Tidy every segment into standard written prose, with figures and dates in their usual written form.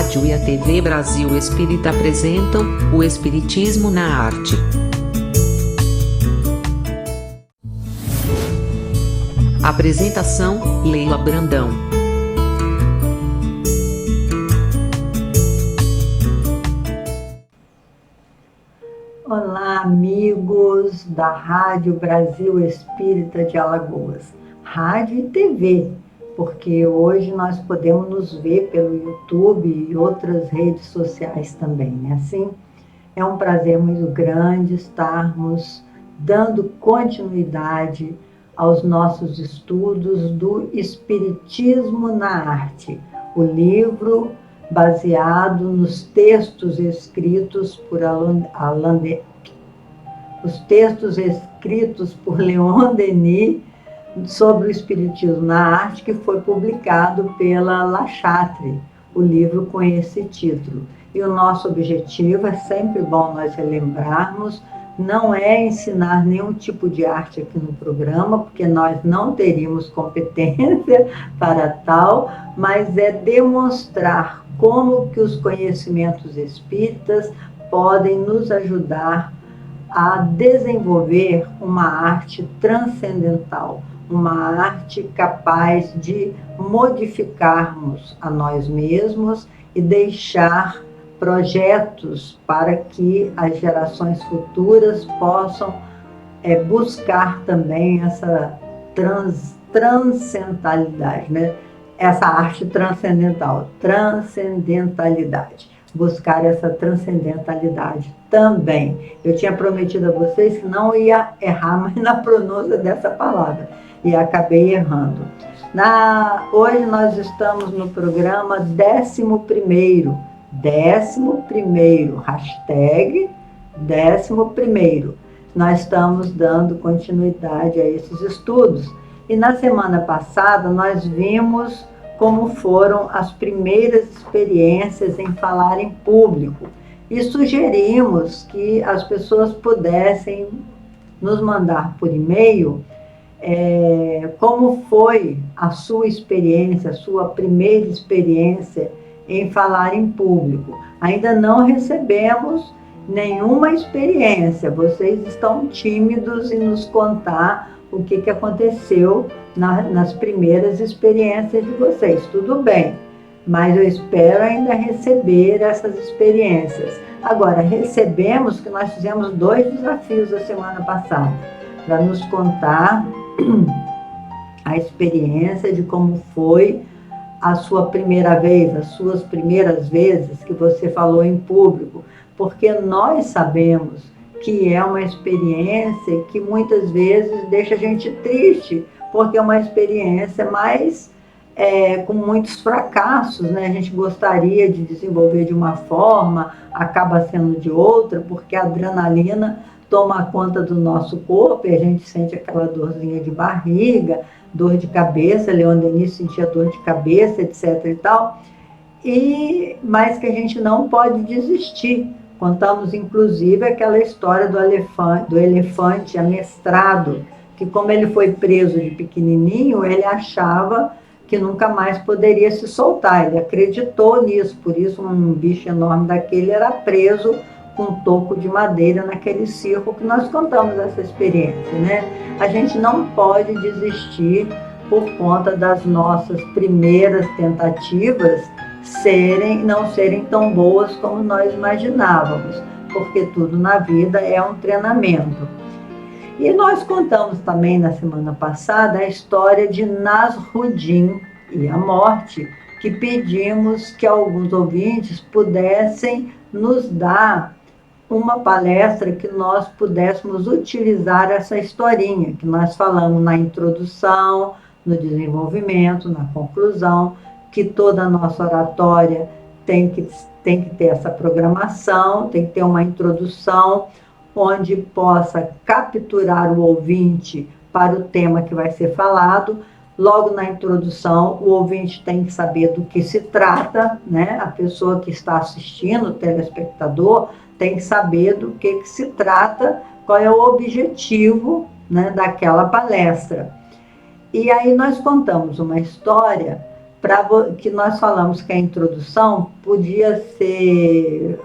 rádio e a TV Brasil Espírita apresentam o Espiritismo na Arte. Apresentação: Leila Brandão. Olá, amigos da Rádio Brasil Espírita de Alagoas, rádio e TV, porque hoje nós podemos nos ver pelo YouTube e outras redes sociais também, né? Assim, é um prazer muito grande estarmos dando continuidade aos nossos estudos do Espiritismo na Arte, o livro baseado nos textos escritos por Leon Denis sobre o Espiritismo na Arte, que foi publicado pela La Chatre, o livro com esse título. E o nosso objetivo, é sempre bom nós relembrarmos, não é ensinar nenhum tipo de arte aqui no programa, porque nós não teríamos competência para tal, mas é demonstrar como que os conhecimentos espíritas podem nos ajudar a desenvolver uma arte transcendental, uma arte capaz de modificarmos a nós mesmos e deixar projetos para que as gerações futuras possam buscar também essa transcendentalidade, né? Essa arte transcendentalidade, buscar essa transcendentalidade também. Eu tinha prometido a vocês que não ia errar mais na pronúncia dessa palavra, e acabei errando. Hoje nós estamos no programa 11º, hashtag 11º. Nós estamos dando continuidade a esses estudos. E na semana passada nós vimos como foram as primeiras experiências em falar em público. E sugerimos que as pessoas pudessem nos mandar por e-mail como foi a sua experiência, a sua primeira experiência em falar em público. Ainda não recebemos nenhuma experiência. Vocês estão tímidos em nos contar o que aconteceu nas primeiras experiências de vocês. Tudo bem, mas eu espero ainda receber essas experiências. Agora, recebemos que nós fizemos 2 desafios a semana passada, para nos contar a experiência de como foi a sua primeira vez, as suas primeiras vezes que você falou em público, porque nós sabemos que é uma experiência que muitas vezes deixa a gente triste, porque é uma experiência mais com muitos fracassos, né? A gente gostaria de desenvolver de uma forma, acaba sendo de outra, porque a adrenalina toma conta do nosso corpo e a gente sente aquela dorzinha de barriga, dor de cabeça. Leon Denis sentia dor de cabeça, etc. e tal, mas que a gente não pode desistir. Contamos, inclusive, aquela história do elefante amestrado, que como ele foi preso de pequenininho, ele achava que nunca mais poderia se soltar. Ele acreditou nisso, por isso um bicho enorme daquele era preso com um toco de madeira naquele circo, que nós contamos essa experiência, né? A gente não pode desistir por conta das nossas primeiras tentativas não serem tão boas como nós imaginávamos, porque tudo na vida é um treinamento. E nós contamos também na semana passada a história de Nasruddin e a morte, que pedimos que alguns ouvintes pudessem nos dar uma palestra que nós pudéssemos utilizar essa historinha, que nós falamos na introdução, no desenvolvimento, na conclusão, que toda a nossa oratória tem que ter essa programação, tem que ter uma introdução onde possa capturar o ouvinte para o tema que vai ser falado. Logo na introdução, o ouvinte tem que saber do que se trata, né? A pessoa que está assistindo, o telespectador, tem que saber do que se trata, qual é o objetivo, né, daquela palestra. E aí nós contamos uma história que nós falamos que a introdução podia ser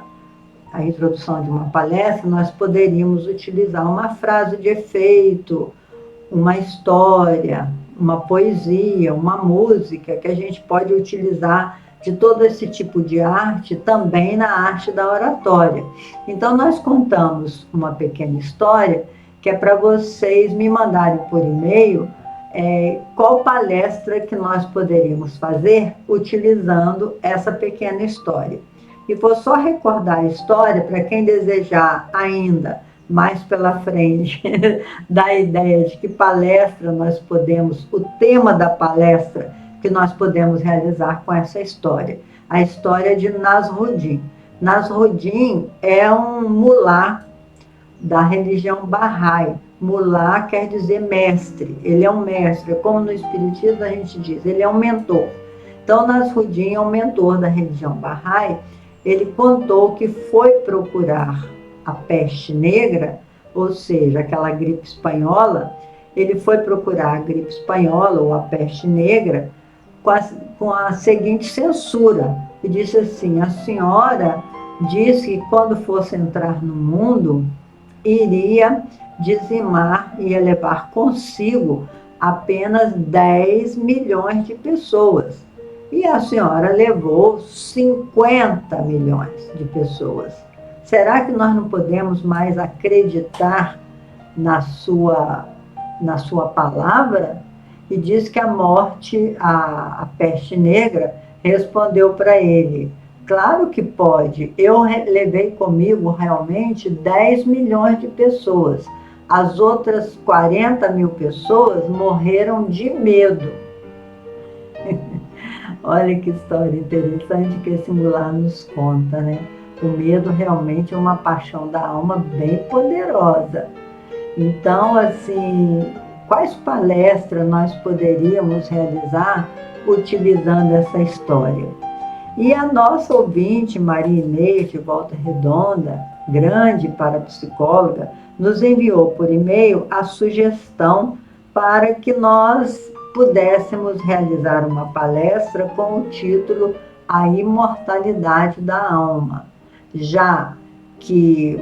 a introdução de uma palestra, nós poderíamos utilizar uma frase de efeito, uma história, uma poesia, uma música, que a gente pode utilizar de todo esse tipo de arte também na arte da oratória. Então, nós contamos uma pequena história que é para vocês me mandarem por e-mail qual palestra que nós poderíamos fazer utilizando essa pequena história. E vou só recordar a história para quem desejar ainda mais pela frente da ideia de que palestra nós podemos, o tema da palestra que nós podemos realizar com essa história. A história de Nasruddin. Nasruddin é um mulá da religião Bahá'í. Mulá quer dizer mestre, ele é um mestre, como no Espiritismo a gente diz, ele é um mentor. Então, Nasruddin é um mentor da religião Bahá'í. Ele contou que foi procurar a peste negra, ou seja, aquela gripe espanhola. Ele foi procurar a gripe espanhola ou a peste negra com a seguinte censura, e disse assim: a senhora disse que quando fosse entrar no mundo, iria dizimar, ia levar consigo apenas 10 milhões de pessoas. E a senhora levou 50 milhões de pessoas. Será que nós não podemos mais acreditar na sua palavra? E diz que a morte, a peste negra, respondeu para ele: claro que pode, eu levei comigo realmente 10 milhões de pessoas. As outras 40 mil pessoas morreram de medo. Olha que história interessante que esse mulá nos conta, né? O medo realmente é uma paixão da alma bem poderosa. Então, assim, quais palestras nós poderíamos realizar utilizando essa história? E a nossa ouvinte, Maria Inês, de Volta Redonda, grande parapsicóloga, nos enviou por e-mail a sugestão para que nós pudéssemos realizar uma palestra com o título A Imortalidade da Alma. Já que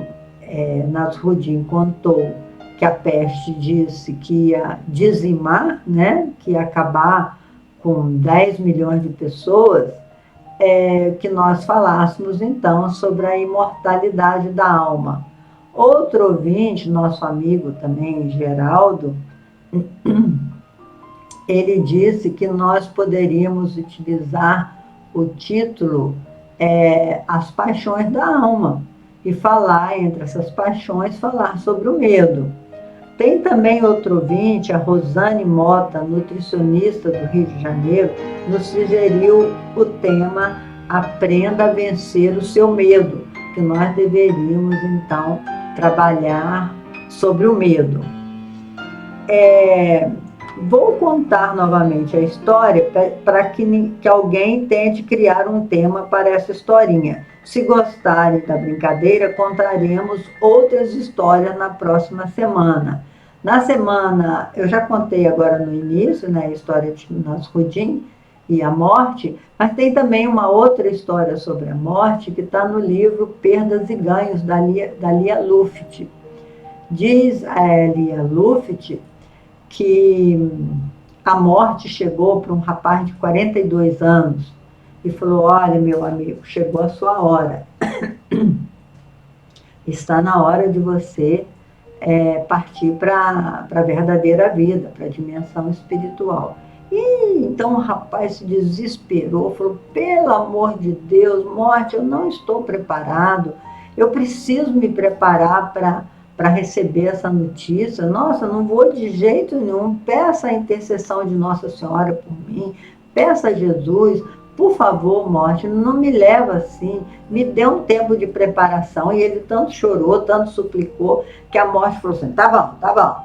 Nasruddin contou que a peste disse que ia dizimar, né, que ia acabar com 10 milhões de pessoas, que nós falássemos então sobre a imortalidade da alma. Outro ouvinte, nosso amigo também, Geraldo, ele disse que nós poderíamos utilizar o título As Paixões da Alma e falar, entre essas paixões, falar sobre o medo. Tem também outro ouvinte, a Rosane Mota, nutricionista do Rio de Janeiro, nos sugeriu o tema Aprenda a Vencer o Seu Medo, que nós deveríamos, então, trabalhar sobre o medo. Vou contar novamente a história para que alguém tente criar um tema para essa historinha. Se gostarem da brincadeira, contaremos outras histórias na próxima semana. Na semana, eu já contei agora no início, né, a história de Nasruddin e a morte, mas tem também uma outra história sobre a morte que está no livro Perdas e Ganhos, da Lia Luft. Diz a Lia Luft que a morte chegou para um rapaz de 42 anos e falou: olha, meu amigo, chegou a sua hora. Está na hora de você partir para a verdadeira vida, para a dimensão espiritual. E então o rapaz se desesperou, falou: pelo amor de Deus, morte, eu não estou preparado, eu preciso me preparar para receber essa notícia. Nossa, não vou de jeito nenhum. Peça a intercessão de Nossa Senhora por mim, peça a Jesus, por favor, morte, não me leva assim, me dê um tempo de preparação. E ele tanto chorou, tanto suplicou, que a morte falou assim: tá bom,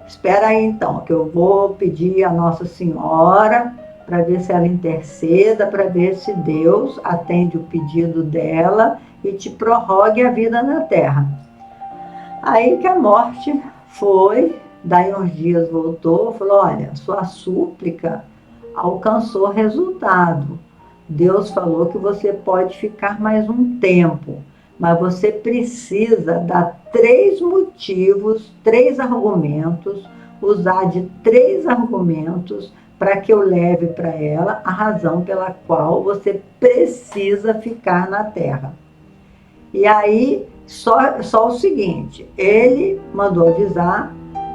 espera aí então, que eu vou pedir a Nossa Senhora para ver se ela interceda, para ver se Deus atende o pedido dela e te prorrogue a vida na Terra. Aí que a morte foi, daí uns dias voltou, falou: olha, sua súplica alcançou resultado. Deus falou que você pode ficar mais um tempo, mas você precisa dar 3 motivos, 3 argumentos, usar de 3 argumentos para que eu leve para ela a razão pela qual você precisa ficar na Terra. E aí, só o seguinte, ele mandou avisar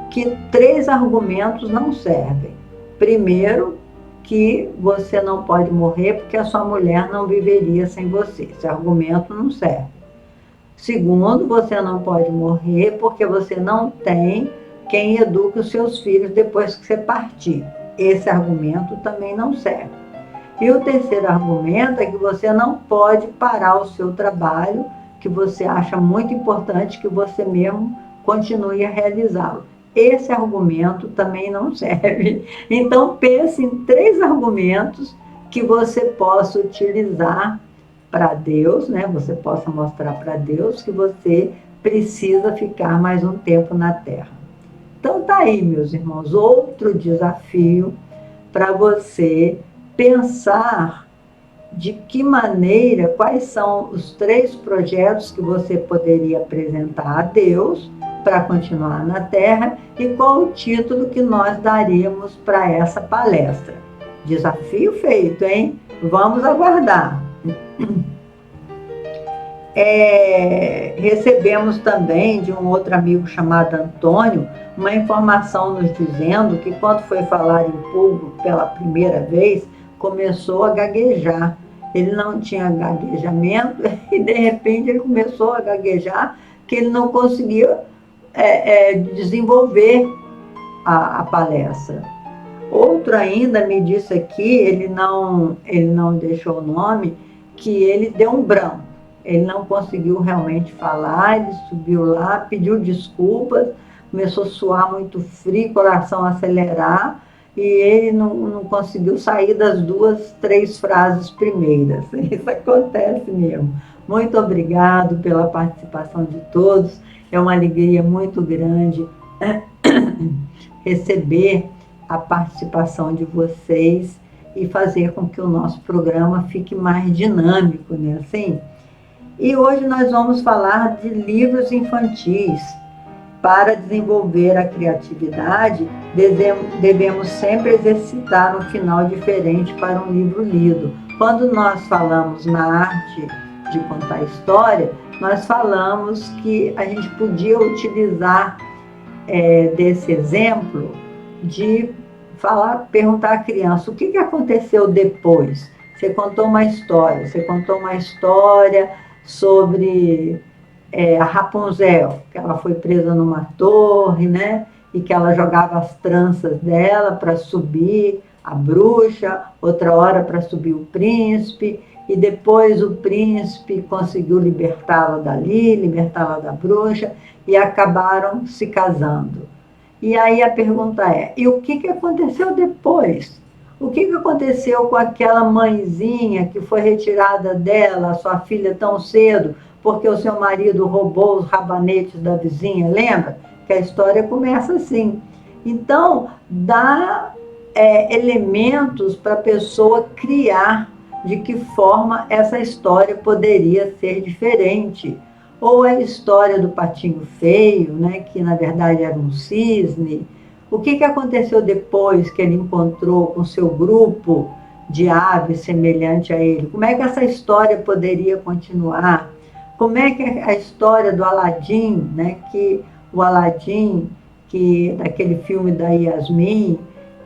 que 3 argumentos não servem. Primeiro, que você não pode morrer porque a sua mulher não viveria sem você. Esse argumento não serve. Segundo, você não pode morrer porque você não tem quem eduque os seus filhos depois que você partir. Esse argumento também não serve. E o terceiro argumento é que você não pode parar o seu trabalho, que você acha muito importante que você mesmo continue a realizá-lo. Esse argumento também não serve. Então, pense em 3 argumentos que você possa utilizar para Deus, né? Você possa mostrar para Deus que você precisa ficar mais um tempo na Terra. Então, tá aí, meus irmãos, outro desafio para você pensar de que maneira, quais são os 3 projetos que você poderia apresentar a Deus para continuar na Terra e qual o título que nós daríamos para essa palestra. Desafio feito, hein? Vamos aguardar. Recebemos também de um outro amigo chamado Antônio uma informação nos dizendo que quando foi falar em público pela primeira vez, começou a gaguejar. Ele não tinha gaguejamento e de repente ele começou a gaguejar que ele não conseguia desenvolver a palestra. Outro ainda me disse aqui, ele não deixou o nome, que ele deu um branco. Ele não conseguiu realmente falar, ele subiu lá, pediu desculpas, começou a suar muito frio, coração a acelerar, e ele não conseguiu sair das 2, 3 frases primeiras. Isso acontece mesmo. Muito obrigado pela participação de todos. É uma alegria muito grande receber a participação de vocês e fazer com que o nosso programa fique mais dinâmico, né? Assim? E hoje nós vamos falar de livros infantis. Para desenvolver a criatividade, devemos sempre exercitar um final diferente para um livro lido. Quando nós falamos na arte de contar história, nós falamos que a gente podia utilizar desse exemplo de perguntar à criança o que aconteceu depois. Você contou uma história sobre a Rapunzel, que ela foi presa numa torre, né? E que ela jogava as tranças dela para subir a bruxa, outra hora para subir o príncipe, e depois o príncipe conseguiu libertá-la dali, libertá-la da bruxa, e acabaram se casando. E aí a pergunta é, e o que aconteceu depois? O que aconteceu com aquela mãezinha que foi retirada dela, sua filha, tão cedo, porque o seu marido roubou os rabanetes da vizinha, lembra? Que a história começa assim. Então, dá elementos para a pessoa criar de que forma essa história poderia ser diferente. Ou a história do patinho feio, né, que na verdade era um cisne. O que aconteceu depois que ele encontrou com seu grupo de aves semelhante a ele? Como é que essa história poderia continuar? Como é que a história do Aladim, né, que o Aladim, daquele filme da Yasmin,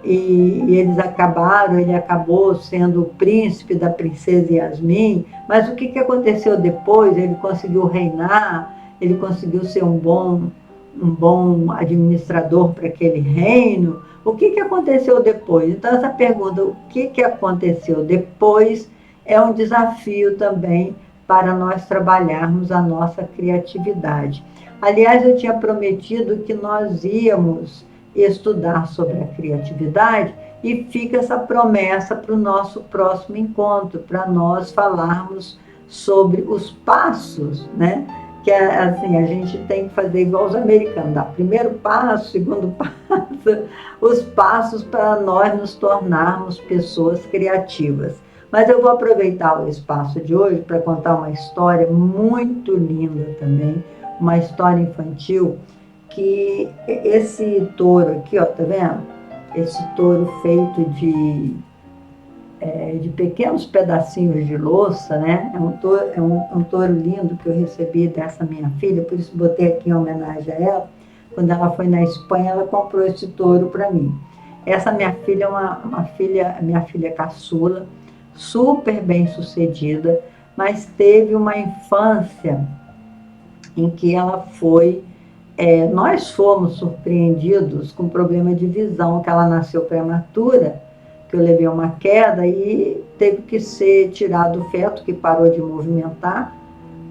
e ele acabou sendo o príncipe da princesa Yasmin, mas o que aconteceu depois? Ele conseguiu reinar, ele conseguiu ser um bom administrador para aquele reino. O que aconteceu depois? Então, essa pergunta, o que aconteceu depois, é um desafio também para nós trabalharmos a nossa criatividade. Aliás, eu tinha prometido que nós íamos estudar sobre a criatividade e fica essa promessa para o nosso próximo encontro, para nós falarmos sobre os passos, né, que é assim, a gente tem que fazer igual os americanos, dar primeiro passo, segundo passo, os passos para nós nos tornarmos pessoas criativas. Mas eu vou aproveitar o espaço de hoje para contar uma história muito linda também, uma história infantil, que esse touro aqui, ó, tá vendo? Esse touro feito de pequenos pedacinhos de louça, né? É um touro lindo que eu recebi dessa minha filha, por isso botei aqui em homenagem a ela. Quando ela foi na Espanha, ela comprou esse touro para mim. Essa minha filha é minha filha caçula, super bem sucedida, mas teve uma infância em que ela foi... nós fomos surpreendidos com problema de visão, que ela nasceu prematura, que eu levei uma queda e teve que ser tirado o feto, que parou de movimentar,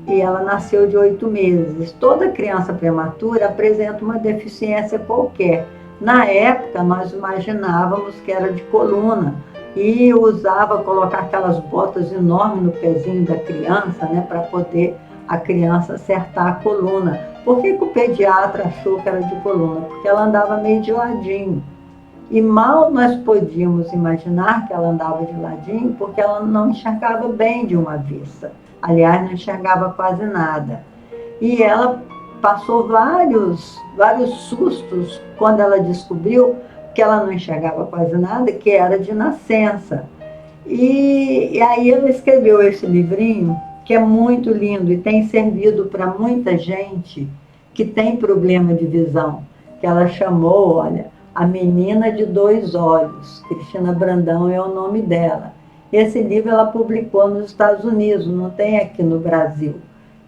e ela nasceu de 8 meses. Toda criança prematura apresenta uma deficiência qualquer. Na época, nós imaginávamos que era de coluna, e colocar aquelas botas enormes no pezinho da criança, né, para poder a criança acertar a coluna. Por que o pediatra achou que era de coluna? Porque ela andava meio de ladinho. E mal nós podíamos imaginar que ela andava de ladinho, porque ela não enxergava bem de uma vista. Aliás, não enxergava quase nada. E ela passou vários sustos quando ela descobriu que ela não enxergava quase nada, que era de nascença. E aí ela escreveu esse livrinho, que é muito lindo e tem servido para muita gente que tem problema de visão, que ela chamou, olha, A Menina de Dois Olhos. Cristina Brandão é o nome dela. Esse livro ela publicou nos Estados Unidos, não tem aqui no Brasil.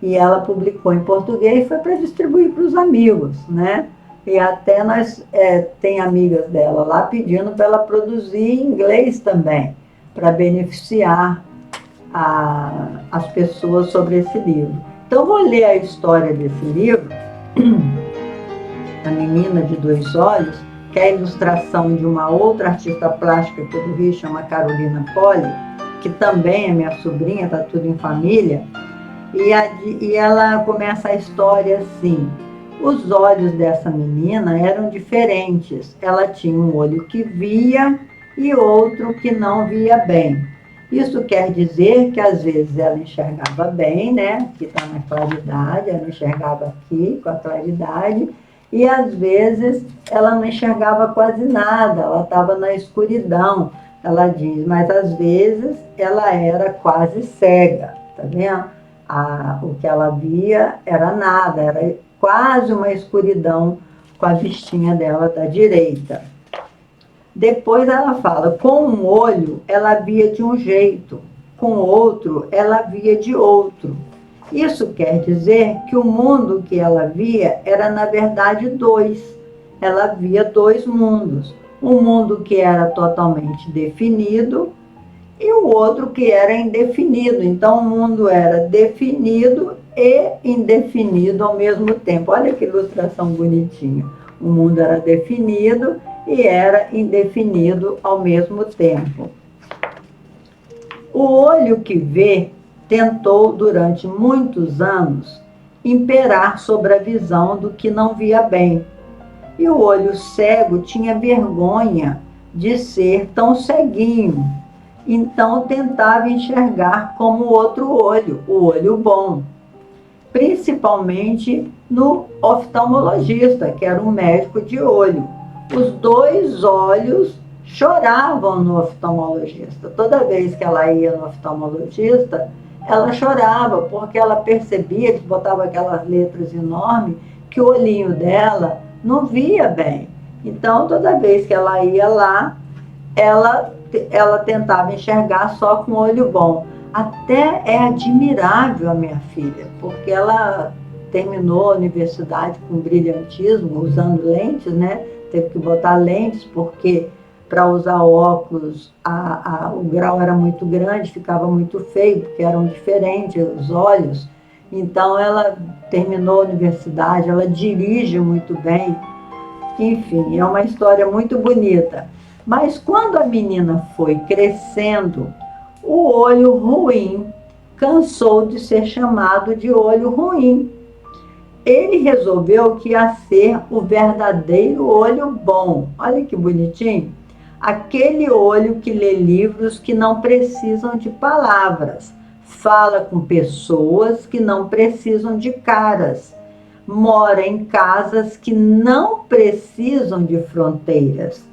E ela publicou em português e foi para distribuir para os amigos, né? E até tem amigas dela lá pedindo para ela produzir em inglês também, para beneficiar as pessoas sobre esse livro. Então, vou ler a história desse livro, A Menina de Dois Olhos, que é a ilustração de uma outra artista plástica que eu vi, chama Carolina Poli, que também é minha sobrinha, está tudo em família, e ela começa a história assim: os olhos dessa menina eram diferentes, ela tinha um olho que via e outro que não via bem. Isso quer dizer que às vezes ela enxergava bem, né? Que está na claridade, ela enxergava aqui com a claridade, e às vezes ela não enxergava quase nada, ela estava na escuridão, ela diz, mas às vezes ela era quase cega, tá vendo? O que ela via era nada, era quase uma escuridão com a vistinha dela da direita. Depois ela fala, com um olho ela via de um jeito, com o outro ela via de outro. Isso quer dizer que o mundo que ela via era, na verdade, dois. Ela via dois mundos. Um mundo que era totalmente definido e o outro que era indefinido. Então, o mundo era definido e indefinido ao mesmo tempo. Olha que ilustração bonitinha. O mundo era definido e era indefinido ao mesmo tempo. O olho que vê tentou, durante muitos anos, imperar sobre a visão do que não via bem. E o olho cego tinha vergonha de ser tão ceguinho. Então tentava enxergar como o outro olho, o olho bom. Principalmente no oftalmologista, que era um médico de olho. Os dois olhos choravam no oftalmologista. Toda vez que ela ia no oftalmologista, ela chorava, porque ela percebia, que botava aquelas letras enormes, que o olhinho dela não via bem. Então, toda vez que ela ia lá, ela tentava enxergar só com o olho bom. Até é admirável a minha filha, porque ela terminou a universidade com brilhantismo, usando lentes, né? Teve que botar lentes, porque para usar óculos o grau era muito grande, ficava muito feio, porque eram diferentes os olhos. Então ela terminou a universidade, ela dirige muito bem. Enfim, é uma história muito bonita. Mas quando a menina foi crescendo, o olho ruim cansou de ser chamado de olho ruim Ele resolveu que ia ser o verdadeiro olho bom. Olha que bonitinho. Aquele olho que lê livros que não precisam de palavras, fala com pessoas que não precisam de caras, mora em casas que não precisam de fronteiras.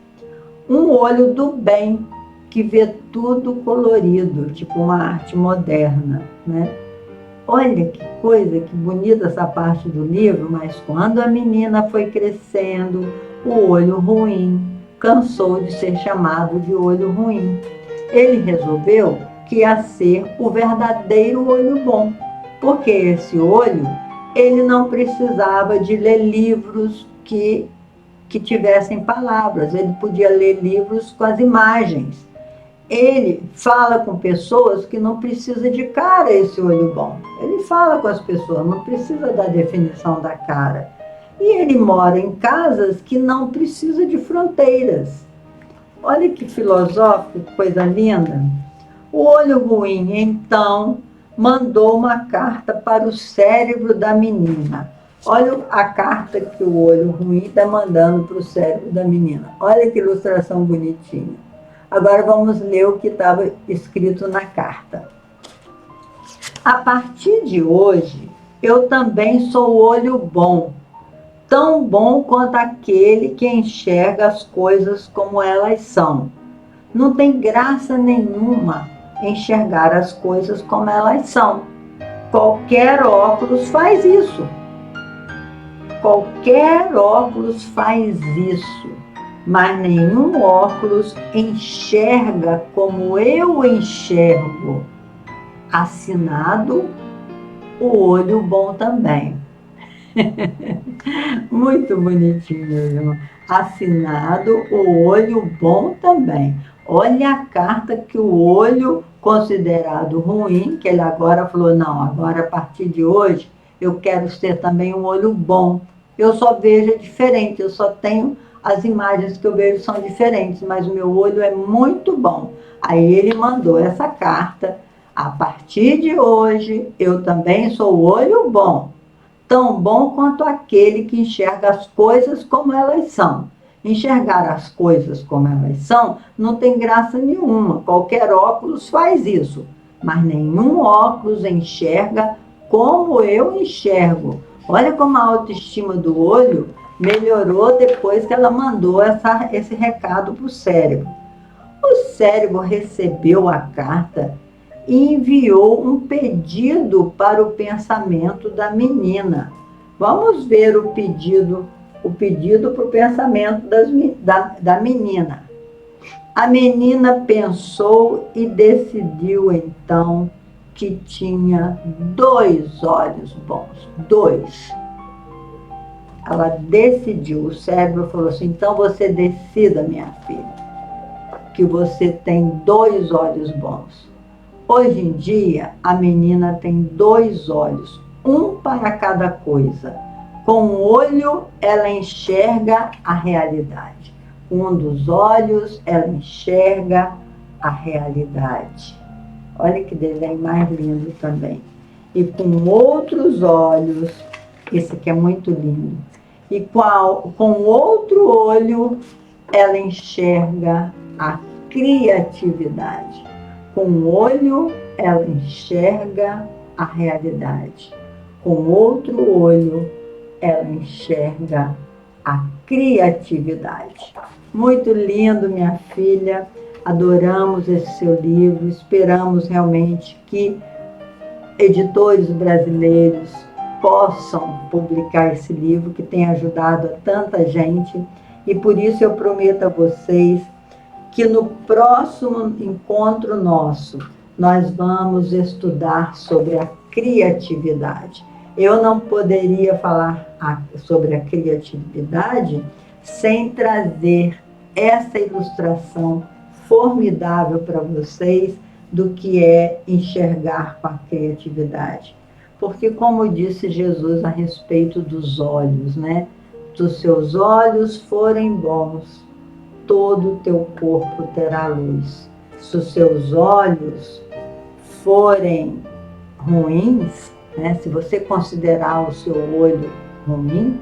Um olho do bem, que vê tudo colorido, tipo uma arte moderna, né? Olha que coisa, que bonita essa parte do livro, mas quando a menina foi crescendo, o olho ruim cansou de ser chamado de olho ruim. Ele resolveu que ia ser o verdadeiro olho bom, porque esse olho, ele não precisava de ler livros que tivessem palavras, ele podia ler livros com as imagens. Ele fala com pessoas que não precisa de cara esse olho bom. Ele fala com as pessoas, não precisa da definição da cara. E ele mora em casas que não precisa de fronteiras. Olha que filosófico, que coisa linda. O olho ruim, então, mandou uma carta para o cérebro da menina. Olha a carta que o olho ruim está mandando para o cérebro da menina. Olha que ilustração bonitinha. Agora vamos ler o que estava escrito na carta. A partir de hoje, eu também sou olho bom, tão bom quanto aquele que enxerga as coisas como elas são. Não tem graça nenhuma enxergar as coisas como elas são. Qualquer óculos faz isso. Qualquer óculos faz isso. Mas nenhum óculos enxerga como eu enxergo. Assinado, o olho bom também. Muito bonitinho, meu irmão. Assinado, o olho bom também. Olha a carta que o olho considerado ruim, que ele agora falou, não, agora a partir de hoje eu quero ser também um olho bom. Eu só vejo diferente, eu só tenho as imagens que eu vejo são diferentes, mas o meu olho é muito bom. Aí ele mandou essa carta, a partir de hoje eu também sou olho bom, tão bom quanto aquele que enxerga as coisas como elas são. Enxergar as coisas como elas são não tem graça nenhuma, qualquer óculos faz isso, mas nenhum óculos enxerga como eu enxergo. Olha como a autoestima do olho melhorou depois que ela mandou esse recado para o cérebro. O cérebro recebeu a carta e enviou um pedido para o pensamento da menina. Vamos ver o pedido para o pensamento da menina. A menina pensou e decidiu então que tinha 2 olhos bons. 2. Ela decidiu, o cérebro falou assim, então você decida, minha filha, que você tem 2 olhos bons. Hoje em dia, a menina tem 2 olhos, um para cada coisa. Com um olho, ela enxerga a realidade. Um dos olhos, ela enxerga a realidade. Olha que desenho mais lindo também. E com outros olhos, esse aqui é muito lindo. E com outro olho, ela enxerga a criatividade. Com um olho, ela enxerga a realidade. Com outro olho, ela enxerga a criatividade. Muito lindo, minha filha. Adoramos esse seu livro. Esperamos realmente que editores brasileiros possam publicar esse livro que tem ajudado a tanta gente. E por isso eu prometo a vocês que no próximo encontro nosso, nós vamos estudar sobre a criatividade. Eu não poderia falar sobre a criatividade sem trazer essa ilustração formidável para vocês do que é enxergar com a criatividade. Porque, como disse Jesus a respeito dos olhos, né? Se os seus olhos forem bons, todo o teu corpo terá luz. Se os seus olhos forem ruins, né? Se você considerar o seu olho ruim,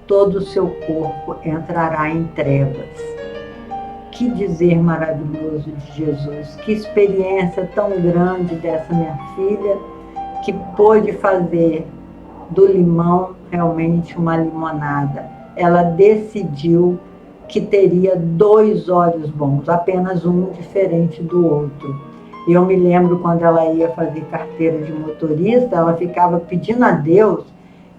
todo o seu corpo entrará em trevas. Que dizer maravilhoso de Jesus, que experiência tão grande dessa minha filha, que pôde fazer do limão realmente uma limonada. Ela decidiu que teria 2 olhos bons, apenas um diferente do outro. E eu me lembro quando ela ia fazer carteira de motorista, ela ficava pedindo a Deus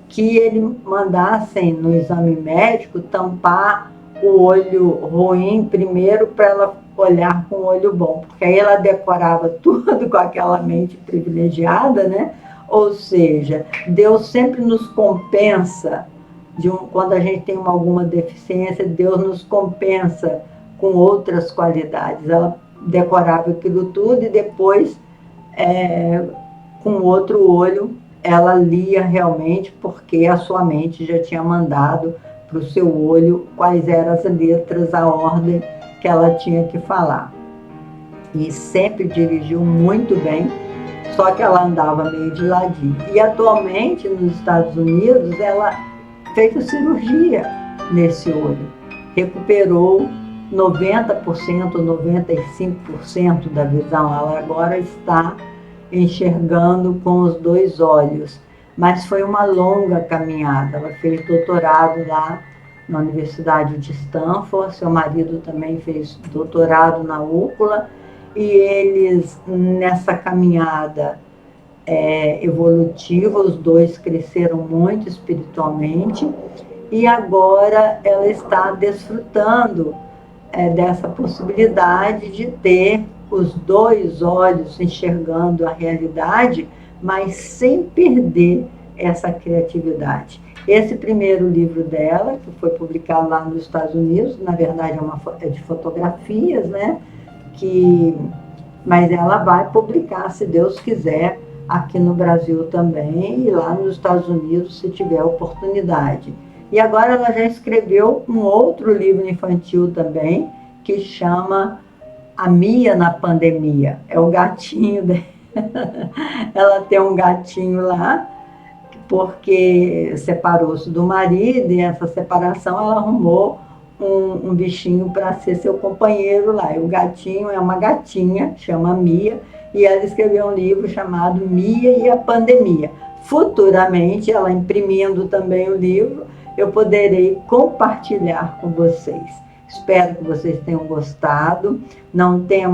que ele mandassem no exame médico tampar o olho ruim primeiro para ela olhar com o olho bom, porque aí ela decorava tudo com aquela mente privilegiada, né? Ou seja, Deus sempre nos compensa, quando a gente tem alguma deficiência, Deus nos compensa com outras qualidades. Ela decorava aquilo tudo e depois, com outro olho, ela lia realmente, porque a sua mente já tinha mandado para o seu olho quais eram as letras, a ordem que ela tinha que falar. E sempre dirigiu muito bem, só que ela andava meio de ladinho. E atualmente, nos Estados Unidos, ela fez a cirurgia nesse olho. Recuperou 90%, 95% da visão. Ela agora está enxergando com os 2 olhos. Mas foi uma longa caminhada. Ela fez doutorado lá na Universidade de Stanford, seu marido também fez doutorado na UCLA, e eles, nessa caminhada evolutiva, os 2 cresceram muito espiritualmente, e agora ela está desfrutando dessa possibilidade de ter os 2 olhos enxergando a realidade, mas sem perder essa criatividade. Esse primeiro livro dela, que foi publicado lá nos Estados Unidos, na verdade é de fotografias, né? Mas ela vai publicar, se Deus quiser, aqui no Brasil também e lá nos Estados Unidos, se tiver oportunidade. E agora ela já escreveu um outro livro infantil também, que chama A Mia na Pandemia. É o gatinho dela. Ela tem um gatinho lá, porque separou-se do marido, e essa separação ela arrumou um bichinho para ser seu companheiro lá. E o gatinho é uma gatinha, chama Mia, e ela escreveu um livro chamado Mia e a Pandemia. Futuramente, ela imprimindo também o livro, eu poderei compartilhar com vocês. Espero que vocês tenham gostado. Não tem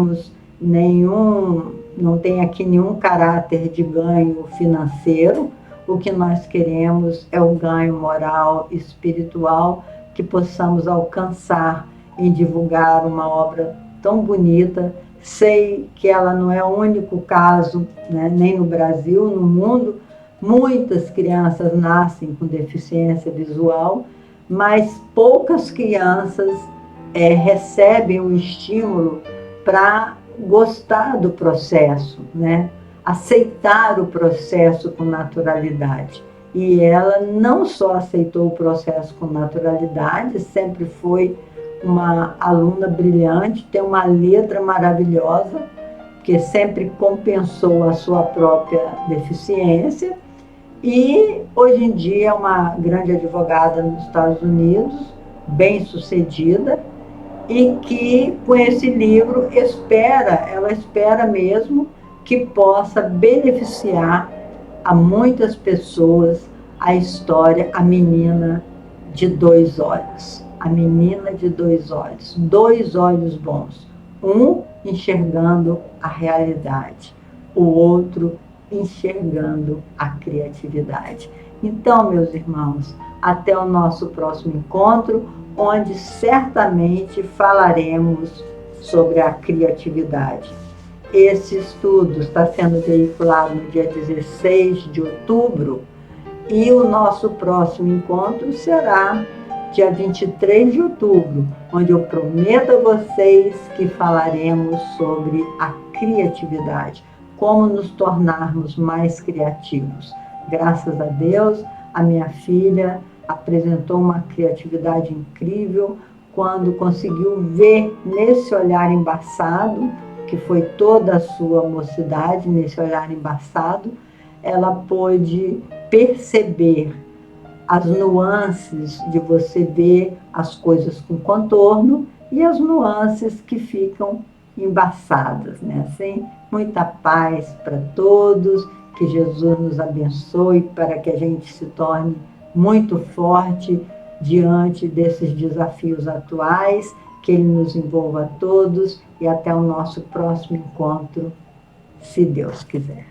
aqui nenhum caráter de ganho financeiro. O que nós queremos é o ganho moral e espiritual, que possamos alcançar em divulgar uma obra tão bonita. Sei que ela não é o único caso, né, nem no Brasil, no mundo. Muitas crianças nascem com deficiência visual, mas poucas crianças recebem o estímulo para gostar do processo, né? Aceitar o processo com naturalidade. E ela não só aceitou o processo com naturalidade, sempre foi uma aluna brilhante, tem uma letra maravilhosa, que sempre compensou a sua própria deficiência, e hoje em dia é uma grande advogada nos Estados Unidos, bem-sucedida, e que com esse livro ela espera mesmo que possa beneficiar a muitas pessoas a história A Menina de 2 Olhos. A Menina de 2 Olhos. 2 olhos bons. Um enxergando a realidade, o outro enxergando a criatividade. Então, meus irmãos, até o nosso próximo encontro, onde certamente falaremos sobre a criatividade. Esse estudo está sendo veiculado no dia 16 de outubro e o nosso próximo encontro será dia 23 de outubro, onde eu prometo a vocês que falaremos sobre a criatividade, como nos tornarmos mais criativos. Graças a Deus, a minha filha apresentou uma criatividade incrível quando conseguiu ver nesse olhar embaçado, que foi toda a sua mocidade, nesse olhar embaçado, ela pôde perceber as nuances de você ver as coisas com contorno e as nuances que ficam embaçadas, né? Assim, muita paz para todos, que Jesus nos abençoe para que a gente se torne muito forte diante desses desafios atuais, que Ele nos envolva a todos e até o nosso próximo encontro, se Deus quiser.